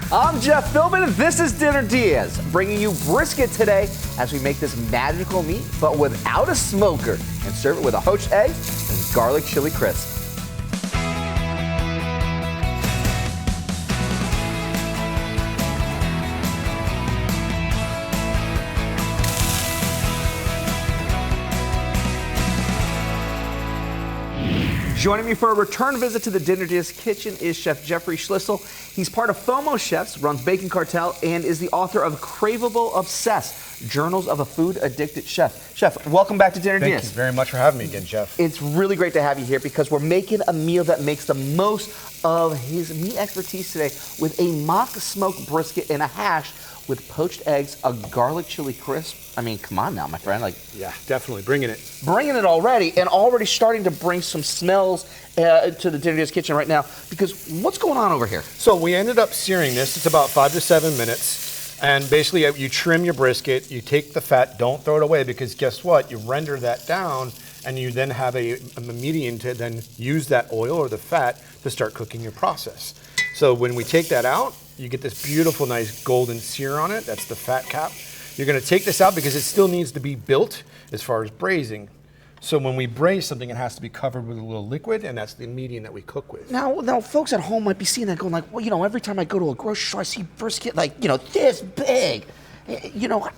I'm Jeff Philbin, and this is Dinner DeeAs, bringing you brisket today as we make this magical meat, but without a smoker, and serve it with a poached egg and garlic chili crisp. Joining me for a return visit to the Dinner DeeAs kitchen is Chef Jeffrey Schlissel. He's part of FOMO Chefs, runs Bacon Cartel, and is the author of Craveable Obsessed, Journals of a Food Addicted Chef. Chef, welcome back to Dinner DeeAs. Thank you very much for having me again, Jeff. It's really great to have you here because we're making a meal that makes the most of his meat expertise today with a mock smoked brisket and a hash with poached eggs, a garlic chili crisp. I mean, come on now, my friend. Yeah, definitely, bringing it. Bringing it already, and already starting to bring some smells to the Dinner DeeAs kitchen right now, because what's going on over here? So we ended up searing this. It's about 5 to 7 minutes, and basically you trim your brisket, you take the fat, don't throw it away, because guess what? You render that down, and you then have a medium to then use that oil or the fat to start cooking your process. So when we take that out, you get this beautiful, nice golden sear on it. That's the fat cap. You're going to take this out because it still needs to be built as far as braising. So when we braise something, it has to be covered with a little liquid, and that's the medium that we cook with. Now, folks at home might be seeing that going like, well, you know, every time I go to a grocery store, I see brisket like, you know, this big. You know,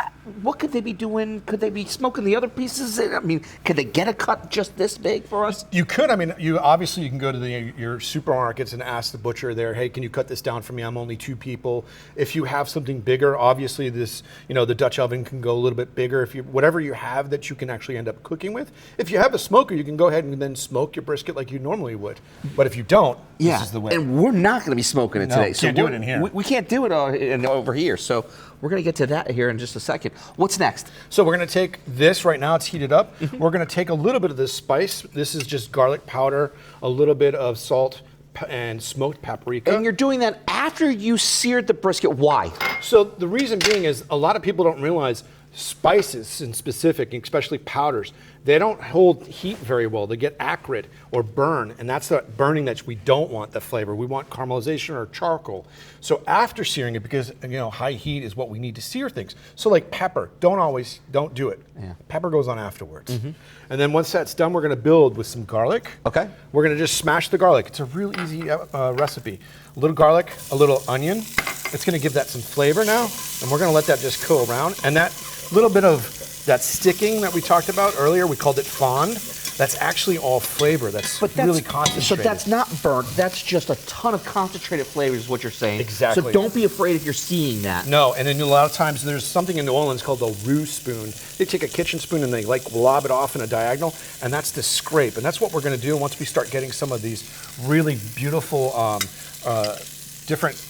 what could they be doing? Could they be smoking the other pieces? I mean, could they get a cut just this big for us? You could. I mean, you can go to your supermarkets and ask the butcher there, hey, can you cut this down for me? I'm only 2 people. If you have something bigger, obviously this, you know, the Dutch oven can go a little bit bigger. If you whatever you have that you can actually end up cooking with. If you have a smoker, you can go ahead and then smoke your brisket like you normally would. But if you don't, this is the way. And we're not going to be smoking it today. So can't do it in here. We can't do it over here. So we're going to get to that here in just a second. What's next? So we're going to take this right now. It's heated up. We're going to take a little bit of this spice. This is just garlic powder, a little bit of salt, and smoked paprika. And you're doing that after you seared the brisket. Why? So the reason being is a lot of people don't realize spices in specific, especially powders, they don't hold heat very well. They get acrid or burn, and that's the burning that we don't want, the flavor. We want caramelization or charcoal. So after searing it, because you know high heat is what we need to sear things. So like pepper, don't do it. Yeah. Pepper goes on afterwards. And then once that's done, we're going to build with some garlic. Okay. We're going to just smash the garlic. It's a real easy recipe. A little garlic, a little onion. It's going to give that some flavor now, and we're going to let that just go around. And that little bit of that sticking that we talked about earlier, we called it fond. That's actually all flavor. That's really concentrated. So that's not burnt. That's just a ton of concentrated flavors is what you're saying. Exactly. So don't be afraid if you're seeing that. No, and then a lot of times there's something in New Orleans called the roux spoon. They take a kitchen spoon and they like lob it off in a diagonal, and that's the scrape. And that's what we're going to do once we start getting some of these really beautiful different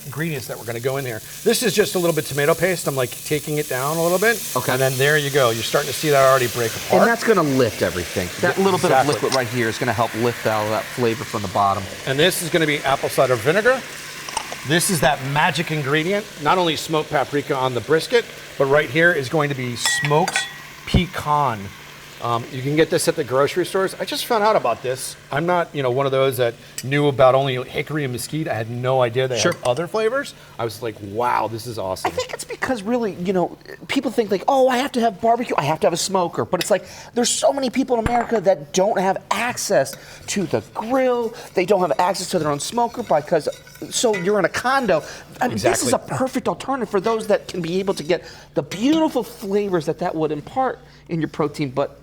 ingredients that we're going to go in there. This is just a little bit tomato paste. I'm like taking it down a little bit. Okay. And then there you go. You're starting to see that already break apart. And that's going to lift everything. That little bit of liquid right here is going to help lift all that flavor from the bottom. And this is going to be apple cider vinegar. This is that magic ingredient. Not only smoked paprika on the brisket, but right here is going to be smoked pecan. You can get this at the grocery stores. I just found out about this. I'm not, one of those that knew about only hickory and mesquite. I had no idea they had other flavors. I was like, wow, this is awesome. I think it's because really, people think like, oh, I have to have barbecue, I have to have a smoker. But it's like, there's so many people in America that don't have access to the grill. They don't have access to their own smoker so you're in a condo. I mean, This is a perfect alternative for those that can be able to get the beautiful flavors that would impart in your protein, but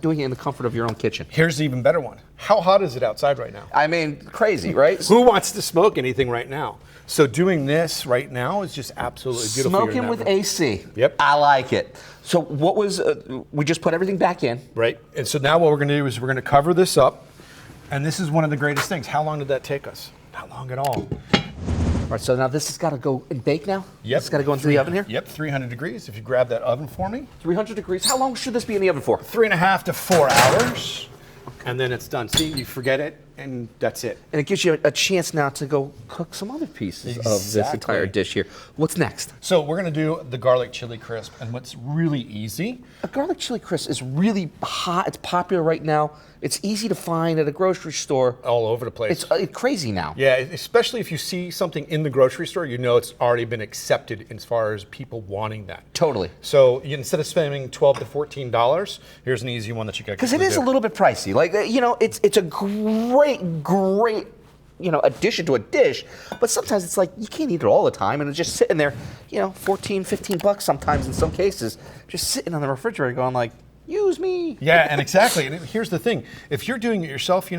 doing it in the comfort of your own kitchen. Here's the even better one. How hot is it outside right now? I mean, crazy, right? Who wants to smoke anything right now? So doing this right now is just absolutely beautiful. Smoking with AC. Yep. I like it. So what was, we just put everything back in. Right. And so now what we're going to do is we're going to cover this up. And this is one of the greatest things. How long did that take us? Not long at all. All right, so now this has got to go and bake now? Yep. It's got to go into the oven here? Yep, 300 degrees. If you grab that oven for me. 300 degrees. How long should this be in the oven for? 3.5 to 4 hours. Okay. And then it's done. See, you forget it. and that's it. And it gives you a chance now to go cook some other pieces of this entire dish here. What's next? So we're going to do the garlic chili crisp, and what's really easy. A garlic chili crisp is really hot. It's popular right now. It's easy to find at a grocery store. All over the place. It's crazy now. Yeah, especially if you see something in the grocery store, you know it's already been accepted as far as people wanting that. Totally. So instead of spending $12 to $14, here's an easy one that you can. Because it is a little bit pricey. Like, it's a great addition to a dish, but sometimes it's like you can't eat it all the time, and it's just sitting there, $14, $15 sometimes in some cases, just sitting on the refrigerator going like, use me. Yeah, and exactly. And here's the thing. If you're doing it yourself,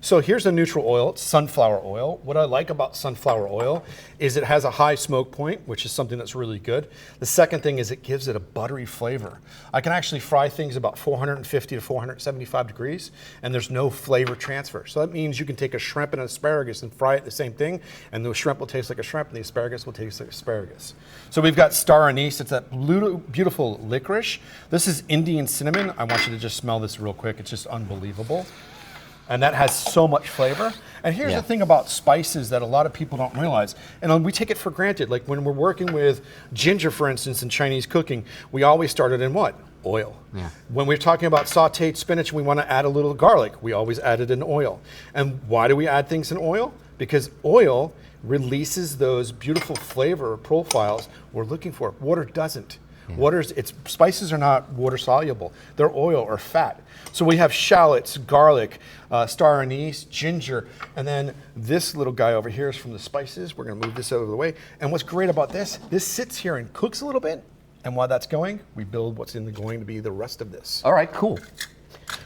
So here's a neutral oil. It's sunflower oil. What I like about sunflower oil is it has a high smoke point, which is something that's really good. The second thing is it gives it a buttery flavor. I can actually fry things about 450 to 475 degrees, and there's no flavor transfer. So that means you can take a shrimp and an asparagus and fry it the same thing, and the shrimp will taste like a shrimp, and the asparagus will taste like asparagus. So we've got star anise. It's that beautiful licorice. This is Indian cinnamon. I want you to just smell this real quick. It's just unbelievable. And that has so much flavor. And here's the thing about spices that a lot of people don't realize, and we take it for granted. Like when we're working with ginger, for instance, in Chinese cooking, we always started in what? Oil. Yeah. When we're talking about sauteed spinach and we want to add a little garlic, we always add it in oil. And why do we add things in oil? Because oil releases those beautiful flavor profiles we're looking for. Water doesn't. Spices are not water soluble. They're oil or fat. So we have shallots, garlic, star anise, ginger, and then this little guy over here is from the spices. We're going to move this out of the way. And what's great about this sits here and cooks a little bit. And while that's going, we build what's going to be the rest of this. All right, cool.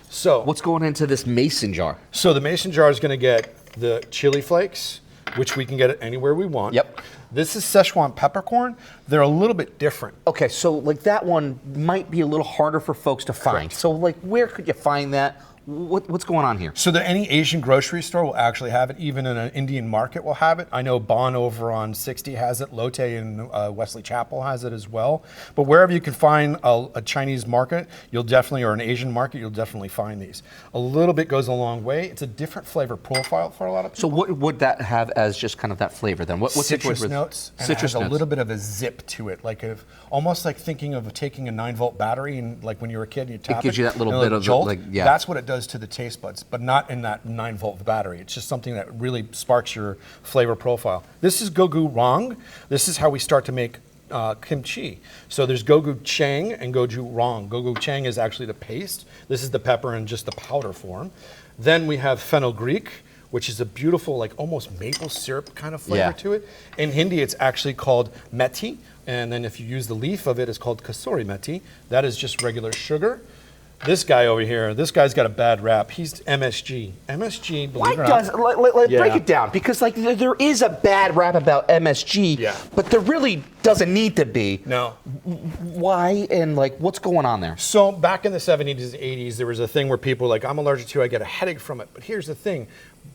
So what's going into this mason jar? So the mason jar is going to get the chili flakes, which we can get it anywhere we want. Yep. This is Szechuan peppercorn. They're a little bit different. Okay, so like that one might be a little harder for folks to find. Correct. So like where could you find that? What's going on here? So any Asian grocery store will actually have it. Even in an Indian market will have it. I know Bon over on 60 has it. Lotte in Wesley Chapel has it as well. But wherever you can find a Chinese market, or an Asian market, you'll definitely find these. A little bit goes a long way. It's a different flavor profile for a lot of people. So what would that have as just kind of that flavor then? What's citrus notes. And citrus it has notes. A little bit of a zip to it, almost like thinking of taking a 9-volt battery and like when you were a kid and you tap it. It gives you that little bit of jolt. yeah. That's what it does to the taste buds, but not in that 9-volt battery. It's just something that really sparks your flavor profile. This is gogu rong. This is how we start to make kimchi. So there's gogu chang and goju rong. Gogu chang is actually the paste. This is the pepper in just the powder form. Then we have fenugreek, which is a beautiful, like almost maple syrup kind of flavor to it. In Hindi, it's actually called methi. And then if you use the leaf of it, it's called kasuri methi. That is just regular sugar. This guy over here, this guy's got a bad rap. He's MSG. MSG, believe it or not. Break it down, because like there is a bad rap about MSG, but there really doesn't need to be. No. Why and like what's going on there? So back in the 70s and 80s, there was a thing where people were like, I'm allergic to it, I get a headache from it. But here's the thing.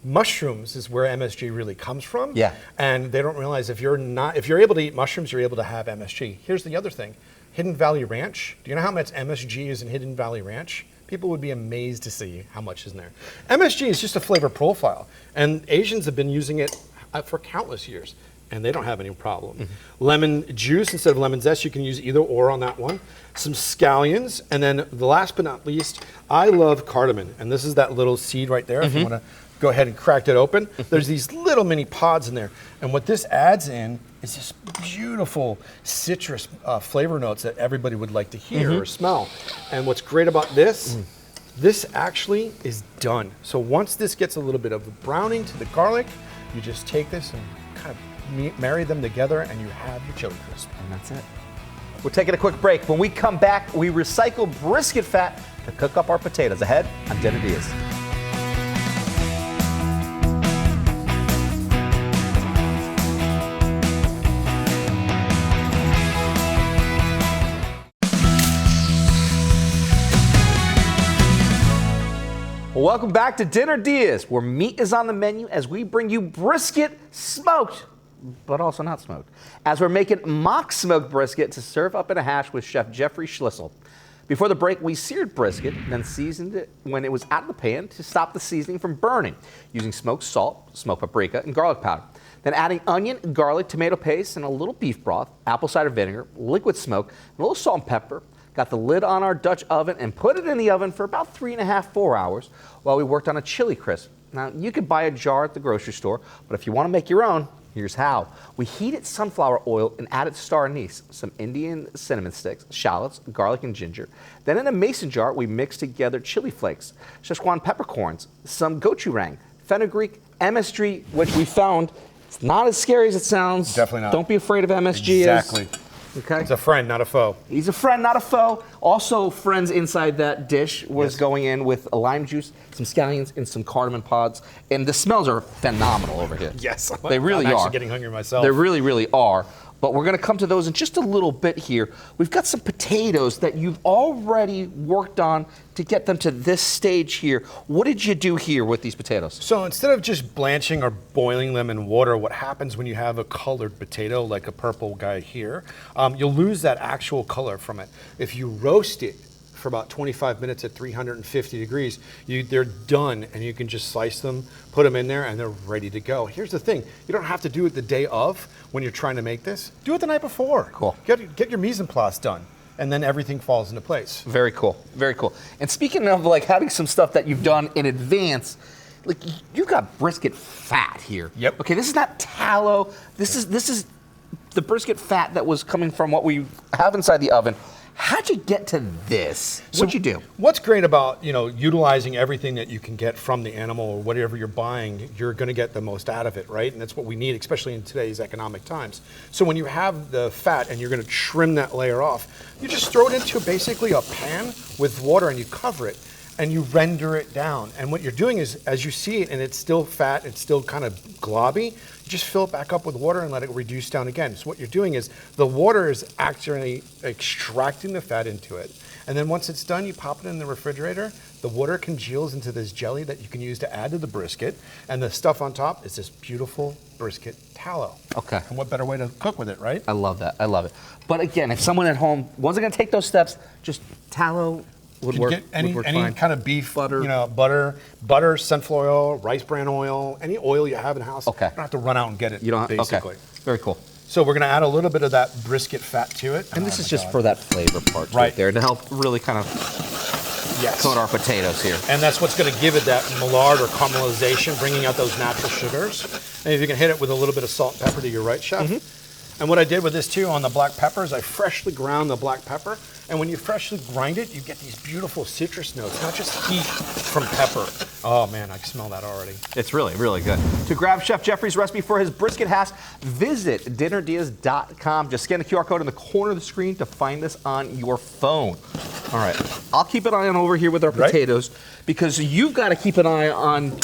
Mushrooms is where MSG really comes from. Yeah. And they don't realize if you're able to eat mushrooms, you're able to have MSG. Here's the other thing. Hidden Valley Ranch. Do you know how much MSG is in Hidden Valley Ranch? People would be amazed to see how much is in there. MSG is just a flavor profile, and Asians have been using it for countless years, and they don't have any problem. Mm-hmm. Lemon juice instead of lemon zest, you can use either or on that one. Some scallions, and then the last but not least, I love cardamom, and this is that little seed right there. If you want to go ahead and crack it open, there's these little mini pods in there, and what this adds in is this beautiful citrus flavor notes that everybody would like to hear or smell. And what's great about this, this actually is done. So once this gets a little bit of browning to the garlic, you just take this and kind of marry them together and you have your chili crisp. And that's it. We're taking a quick break. When we come back, we recycle brisket fat to cook up our potatoes. Ahead on Dinner DeeAs. Welcome back to Dinner DeeAs, where meat is on the menu as we bring you brisket smoked, but also not smoked, as we're making mock smoked brisket to serve up in a hash with Chef Jeffrey Schlissel. Before the break, we seared brisket, then seasoned it when it was out of the pan to stop the seasoning from burning, using smoked salt, smoked paprika, and garlic powder. Then adding onion, garlic, tomato paste, and a little beef broth, apple cider vinegar, liquid smoke, and a little salt and pepper. Got the lid on our Dutch oven and put it in the oven for about 3.5 to 4 hours while we worked on a chili crisp. Now, you could buy a jar at the grocery store, but if you want to make your own, here's how. We heated sunflower oil and added star anise, some Indian cinnamon sticks, shallots, garlic, and ginger. Then in a mason jar, we mixed together chili flakes, Szechuan peppercorns, some gochujang, fenugreek, MSG, which we found it's not as scary as it sounds. Definitely not. Don't be afraid of MSG. Exactly. Okay. It's a friend, not a foe. He's a friend, not a foe. Also, friends inside that dish was going in with a lime juice, some scallions, and some cardamom pods. And the smells are phenomenal over here. Yes, they really I'm are. actually getting hungry myself. They really, really are. But we're going to come to those in just a little bit here. We've got some potatoes that you've already worked on to get them to this stage here. What did you do here with these potatoes? So instead of just blanching or boiling them in water, what happens when you have a colored potato, like a purple guy here, you'll lose that actual color from it. If you roast it for about 25 minutes at 350 degrees, they're done, and you can just slice them, put them in there, and they're ready to go. Here's the thing. You don't have to do it the day of when you're trying to make this. Do it the night before. Cool. Get your mise en place done, and then everything falls into place. Very cool. Very cool. And speaking of like having some stuff that you've done in advance, like you've got brisket fat here. Yep. Okay, this is not tallow. This is the brisket fat that was coming from what we have inside the oven. How'd you get to this? What'd you do? What's great about, utilizing everything that you can get from the animal or whatever you're buying, you're going to get the most out of it, right? And that's what we need, especially in today's economic times. So when you have the fat and you're going to trim that layer off, you just throw it into basically a pan with water and you cover it and you render it down. And what you're doing is, as you see it and it's still fat, it's still kind of globby, you just fill it back up with water and let it reduce down again. So what you're doing is the water is actually extracting the fat into it. And then once it's done, you pop it in the refrigerator. The water congeals into this jelly that you can use to add to the brisket. And the stuff on top is this beautiful brisket tallow. Okay. And what better way to cook with it, right? I love that. I love it. But again, if someone at home wasn't going to take those steps, just tallow would You work. get any would work fine. kind of beef, Butter. butter, sunflower oil, rice bran oil, any oil you have in the house. Okay. You don't have to run out and get it. You don't basically. Okay. Very cool. So we're going to add a little bit of that brisket fat to it. And this is just for that flavor part right there to help really kind of coat our potatoes here. And that's what's going to give it that Maillard or caramelization, bringing out those natural sugars. And if you can hit it with a little bit of salt and pepper to your right, chef. And what I did with this too on the black peppers, I freshly ground the black pepper. And when you freshly grind it, you get these beautiful citrus notes, not just heat from pepper. Oh man, I can smell that already. It's really, really good. To grab Chef Jeffrey's recipe for his brisket hash, visit dinnerdeas.com. Just scan the QR code in the corner of the screen to find this on your phone. All right, I'll keep an eye on over here with our potatoes because you've got to keep an eye on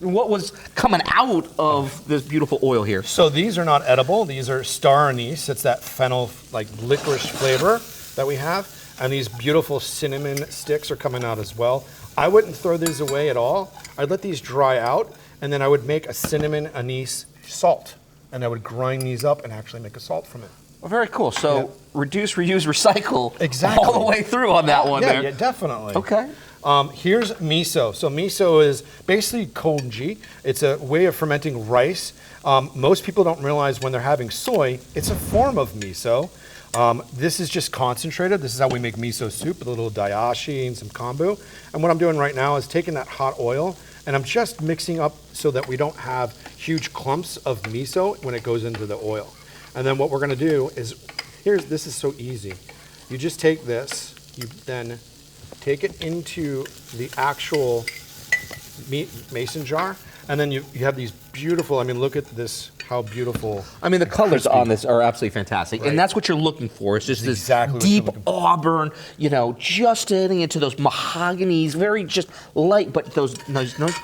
what was coming out of this beautiful oil here. So these are not edible. These are star anise. It's that fennel, like licorice flavor that we have. And these beautiful cinnamon sticks are coming out as well. I wouldn't throw these away at all. I'd let these dry out, and then I would make a cinnamon anise salt. And I would grind these up and actually make a salt from it. Well, very cool. So reduce, reuse, recycle Exactly. all the way through on that one there. Yeah, definitely. Okay. Here's miso. So miso is basically konji. It's a way of fermenting rice. Most people don't realize when they're having soy, it's a form of miso. This is just concentrated. This is how we make miso soup with a little dayashi and some kombu. And what I'm doing right now is taking that hot oil and I'm just mixing up so that we don't have huge clumps of miso when it goes into the oil. And then what we're gonna do is, this is so easy. You just take this, you then take it into the actual mason jar, and then you have these beautiful, look at this, how beautiful. The colors on this are absolutely fantastic. Right. And that's what you're looking for. It's just this exactly deep auburn, just getting into those mahoganies, very just light, but those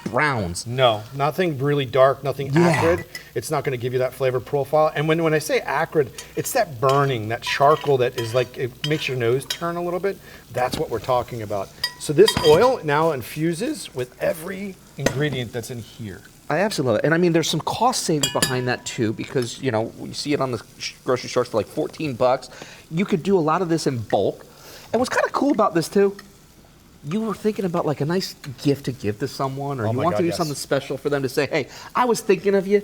browns. No, nothing really dark, nothing acrid. It's not going to give you that flavor profile. And when I say acrid, it's that burning, that charcoal that is like, it makes your nose turn a little bit. That's what we're talking about. So this oil now infuses with every ingredient that's in here. I absolutely love it. And there's some cost savings behind that too, because, you see it on the grocery stores for like $14. You could do a lot of this in bulk. And what's kind of cool about this too, you were thinking about like a nice gift to give to someone, or Oh you my want God, to do yes. something special for them to say, hey, I was thinking of you.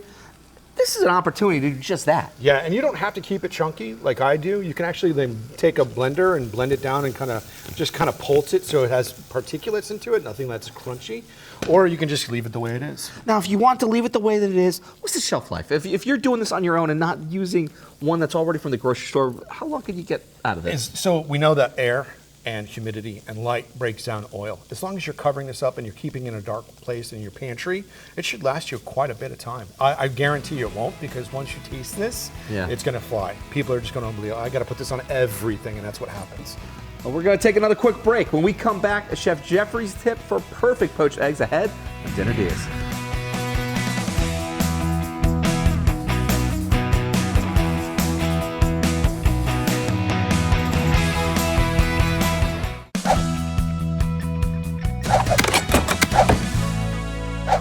This is an opportunity to do just that. Yeah, and you don't have to keep it chunky like I do. You can actually then take a blender and blend it down and kind of pulse it so it has particulates into it, nothing that's crunchy. Or you can just leave it the way it is. Now, if you want to leave it the way that it is, what's the shelf life? If you're doing this on your own and not using one that's already from the grocery store, how long can you get out of this? So we know that air and humidity and light breaks down oil. As long as you're covering this up and you're keeping it in a dark place in your pantry, it should last you quite a bit of time. I guarantee you it won't, because once you taste this, it's gonna fly. People are just gonna believe, I gotta put this on everything, and that's what happens. Well, we're going to take another quick break. When we come back, Chef Jeffrey's tip for perfect poached eggs ahead on Dinner DeeAs.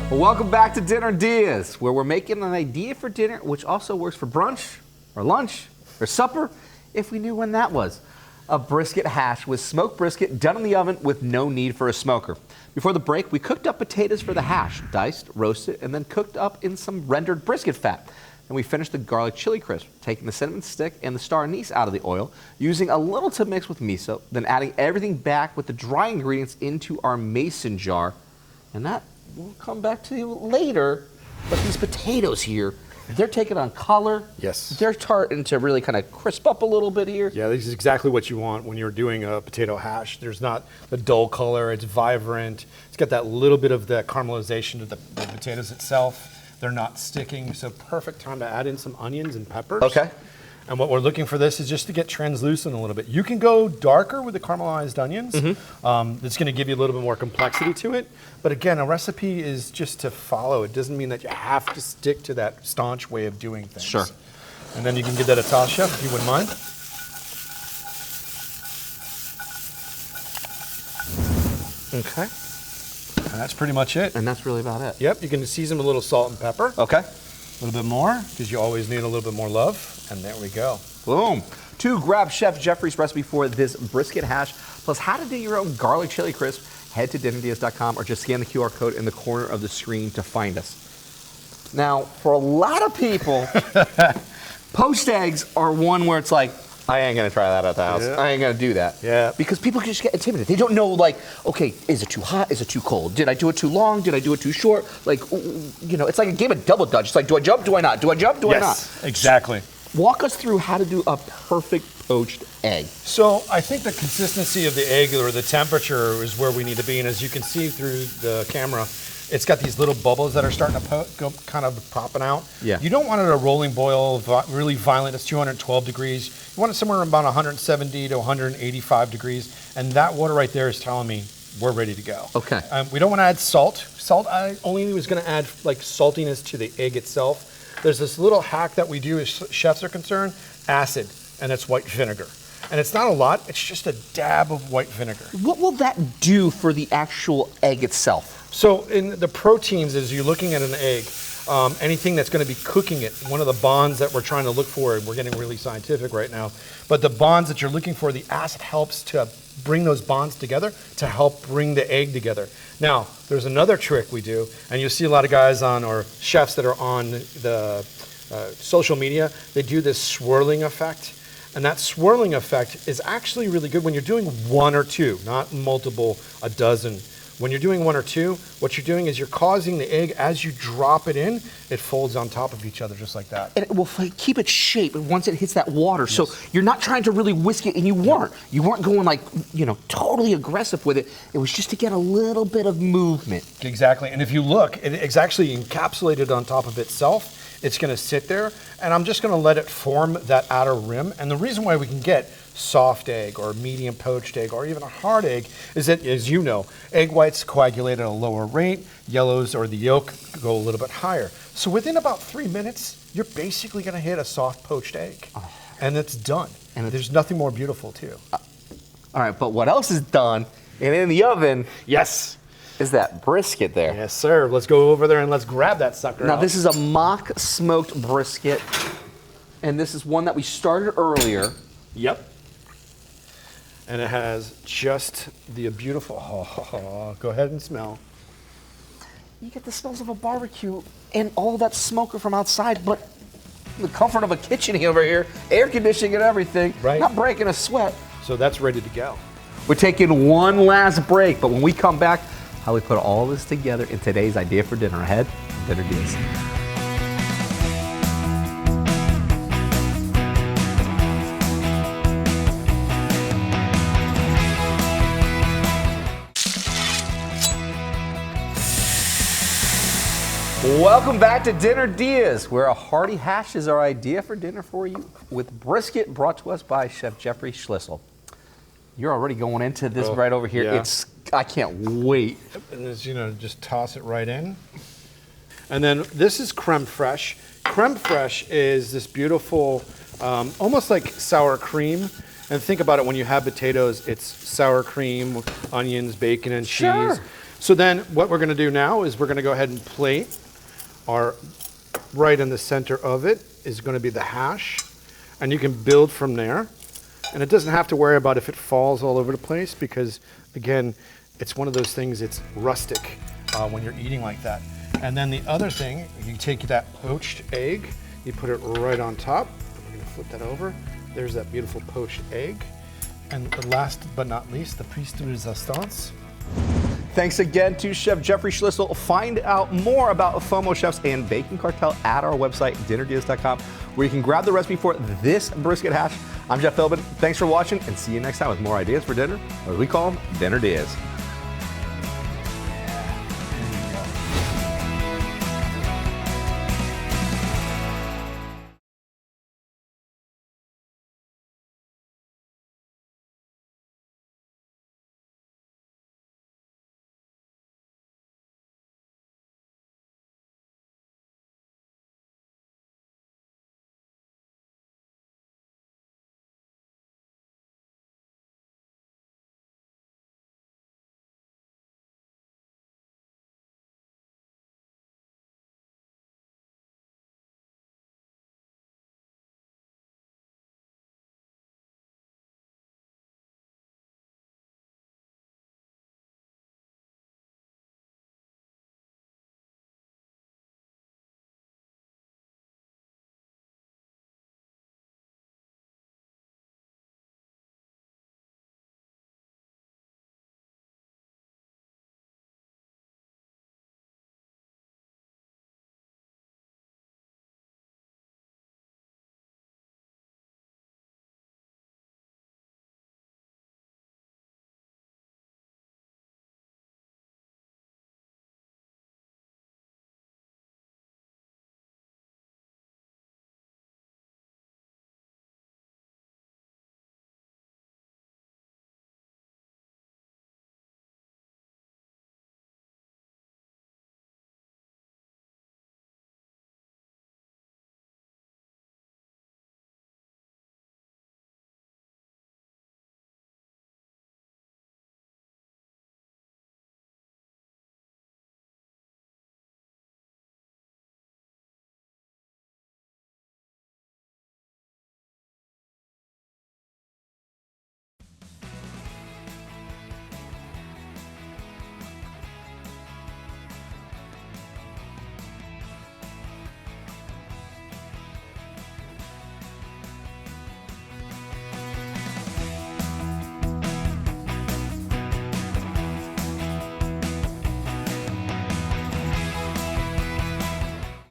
Well, welcome back to Dinner DeeAs, where we're making an idea for dinner, which also works for brunch, or lunch, or supper, if we knew when that was. A brisket hash with smoked brisket done in the oven with no need for a smoker. Before the break, we cooked up potatoes for the hash, diced, roasted, and then cooked up in some rendered brisket fat. And we finished the garlic chili crisp, taking the cinnamon stick and the star anise out of the oil, using a little to mix with miso, then adding everything back with the dry ingredients into our mason jar. And that we'll come back to later. But these potatoes here, they're taking on color. Yes. They're starting to really kind of crisp up a little bit here. Yeah, this is exactly what you want when you're doing a potato hash. There's not the dull color, it's vibrant. It's got that little bit of the caramelization to the potatoes itself. They're not sticking, so perfect time to add in some onions and peppers. Okay. And what we're looking for this is just to get translucent a little bit. You can go darker with the caramelized onions. It's going to give you a little bit more complexity to it. But again, a recipe is just to follow. It doesn't mean that you have to stick to that staunch way of doing things. Sure. And then you can give that a toss, Chef, if you wouldn't mind. Okay. And that's pretty much it. And that's really about it. Yep, you can season with a little salt and pepper. Okay. A little bit more, because you always need a little bit more love. And there we go. Boom. To grab Chef Jeffrey's recipe for this brisket hash, plus how to do your own garlic chili crisp, head to dinnerdeas.com or just scan the QR code in the corner of the screen to find us. Now, for a lot of people, poached eggs are one where it's like, I ain't gonna try that at the house. Yeah. I ain't gonna do that. Yeah. Because people just get intimidated. They don't know, like, okay, is it too hot? Is it too cold? Did I do it too long? Did I do it too short? Like, you know, it's like a game of double dutch. It's like, do I jump? Do I not? Do I jump? Do I not? Exactly. Walk us through how to do a perfect poached egg. So I think the consistency of the egg or the temperature is where we need to be. And as you can see through the camera, it's got these little bubbles that are starting to go kind of popping out. Yeah. You don't want it a rolling boil, really violent. It's 212 degrees. You want it somewhere about 170 to 185 degrees. And that water right there is telling me we're ready to go. Okay. We don't want to add salt. Salt, I only was going to add like saltiness to the egg itself. There's this little hack that we do as chefs are concerned, acid, and it's white vinegar. And it's not a lot, it's just a dab of white vinegar. What will that do for the actual egg itself? So in the proteins, as you're looking at an egg, anything that's going to be cooking it, one of the bonds that we're trying to look for, and we're getting really scientific right now, but the bonds that you're looking for, the acid helps to bring those bonds together to help bring the egg together. Now, there's another trick we do, and you'll see a lot of guys on, or chefs that are on the social media, they do this swirling effect. And that swirling effect is actually really good when you're doing one or two, not multiple, a dozen. When you're doing one or two, what you're doing is you're causing the egg, as you drop it in, it folds on top of each other just like that. And it will keep its shape once it hits that water. Yes. So you're not trying to really whisk it, and you weren't. You weren't going like, you know, totally aggressive with it. It was just to get a little bit of movement. Exactly. And if you look, it's actually encapsulated on top of itself. It's going to sit there, and I'm just going to let it form that outer rim. And the reason why we can get soft egg or medium poached egg or even a hard egg is that, as you know, egg whites coagulate at a lower rate, yellows or the yolk go a little bit higher. So within about 3 minutes, you're basically going to hit a soft poached egg, and it's done. And there's nothing more beautiful, too. All right, but what else is done and in the oven? Yes. Is that brisket there? Yes, sir. Let's go over there and let's grab that sucker. Now, this is a mock smoked brisket, and this is one that we started earlier. Yep. And it has just the beautiful, go ahead and smell. You get the smells of a barbecue and all that smoker from outside, but the comfort of a kitchen over here, air conditioning and everything, Right. not breaking a sweat. So that's ready to go. We're taking one last break, but when we come back, how we put all this together in today's idea for dinner ahead, Dinner Deals. Welcome back to Dinner Deals, where a hearty hash is our idea for dinner for you, with brisket brought to us by Chef Jeffrey Schlissel. You're already going into this right over here. yeah. I can't wait. And it's, just toss it right in. And then this is creme fraiche. Creme fraiche is this beautiful, almost like sour cream. And think about it, when you have potatoes, it's sour cream, onions, bacon, and cheese. Sure. So then what we're gonna do now is we're gonna go ahead and plate right in the center of it is gonna be the hash. And you can build from there. And it doesn't have to worry about if it falls all over the place because, again, it's one of those things, it's rustic when you're eating like that. And then the other thing, you take that poached egg, you put it right on top. We're gonna flip that over. There's that beautiful poached egg. And the last but not least, the piece de resistance. Thanks again to Chef Jeffrey Schlissel. Find out more about FOMO Chefs and Baking Cartel at our website, dinnerdeals.com, where you can grab the recipe for this brisket hash. I'm Jeff Philbin. Thanks for watching, and see you next time with more ideas for dinner, or as we call them, Dinner Deals.